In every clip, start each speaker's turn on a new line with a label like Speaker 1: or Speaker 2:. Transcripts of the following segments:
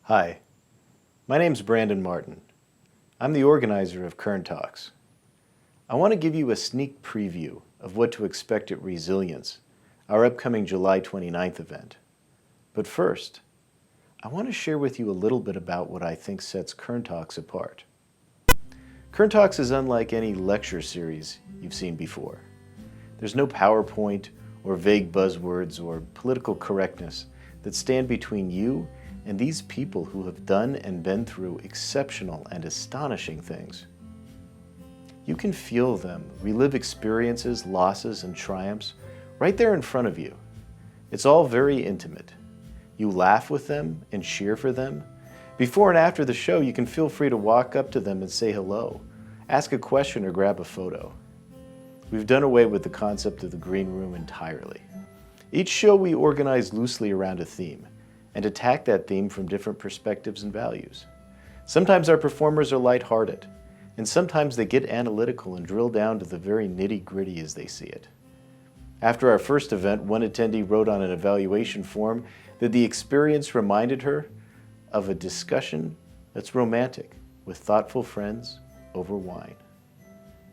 Speaker 1: Hi, my name's Brandon Martin. I'm the organizer of Kern Talks. I want to give you a sneak preview of what to expect at Resilience, our upcoming July 29th event. But first, I want to share with you a little bit about what I think sets Kern Talks apart. Kern Talks is unlike any lecture series you've seen before. There's no PowerPoint or vague buzzwords or political correctness that stand between you and these people who have done and been through exceptional and astonishing things. You can feel them, relive experiences, losses, and triumphs right there in front of you. It's all very intimate. You laugh with them and cheer for them. Before and after the show, you can feel free to walk up to them and say hello, ask a question, or grab a photo. We've done away with the concept of the green room entirely. Each show we organize loosely around a theme and attack that theme from different perspectives and values. Sometimes our performers are lighthearted, and sometimes they get analytical and drill down to the very nitty-gritty as they see it. After our first event, one attendee wrote on an evaluation form that the experience reminded her of a discussion that's romantic with thoughtful friends over wine.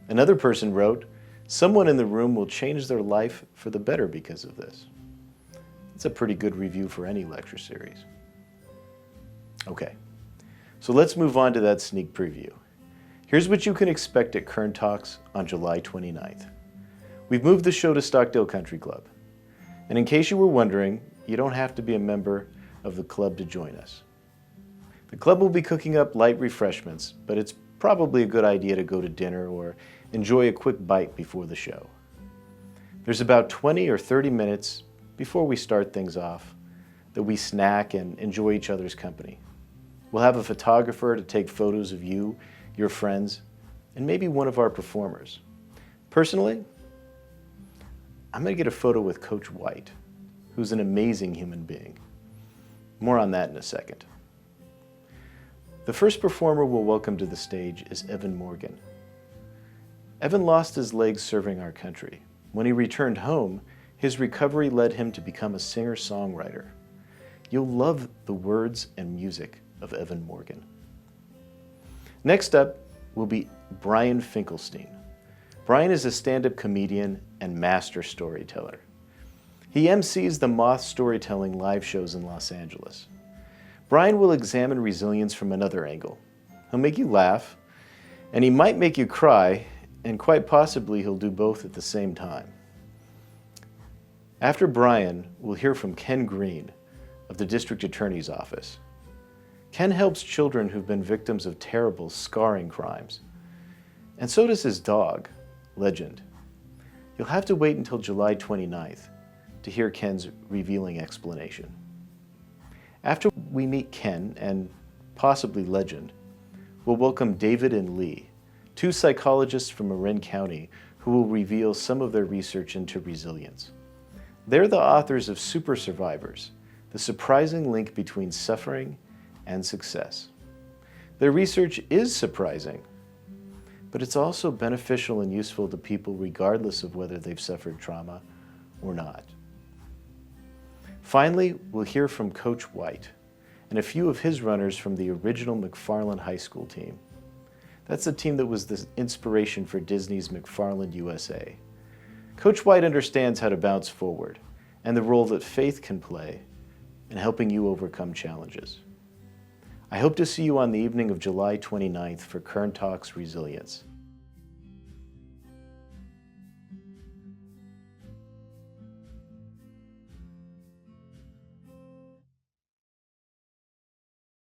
Speaker 1: Another person wrote, "Someone in the room will change their life for the better because of this." It's a pretty good review for any lecture series. Okay, so let's move on to that sneak preview. Here's what you can expect at Kern Talks on July 29th. We've moved the show to Stockdale Country Club. And in case you were wondering, you don't have to be a member of the club to join us. The club will be cooking up light refreshments, but it's probably a good idea to go to dinner or enjoy a quick bite before the show. There's about 20 or 30 minutes before we start things off that we snack and enjoy each other's company. We'll have a photographer to take photos of you, your friends, and maybe one of our performers. Personally, I'm going to get a photo with Coach White, who's an amazing human being. More on that in a second. The first performer we'll welcome to the stage is Evan Morgan. Evan lost his legs serving our country. When he returned home, his recovery led him to become a singer-songwriter. You'll love the words and music of Evan Morgan. Next up will be Brian Finklestein. Brian is a stand-up comedian and master storyteller. He MCs the Moth Storytelling live shows in Los Angeles. Brian will examine resilience from another angle. He'll make you laugh, and he might make you cry, and quite possibly he'll do both at the same time. After Brian, we'll hear from Kenneth Green of the District Attorney's Office. Ken helps children who've been victims of terrible, scarring crimes. And so does his dog, Legend. You'll have to wait until July 29th to hear Ken's revealing explanation. After we meet Ken and possibly Legend, we'll welcome David and Lee, two psychologists from Kern County who will reveal some of their research into resilience. They're the authors of Supersurvivors, the surprising link between suffering and success. Their research is surprising, but it's also beneficial and useful to people regardless of whether they've suffered trauma or not. Finally, we'll hear from Coach White and a few of his runners from the original McFarland High School team. That's the team that was the inspiration for Disney's McFarland USA. Coach White understands how to bounce forward and the role that faith can play in helping you overcome challenges. I hope to see you on the evening of July 29th for Kern Talks Resilience.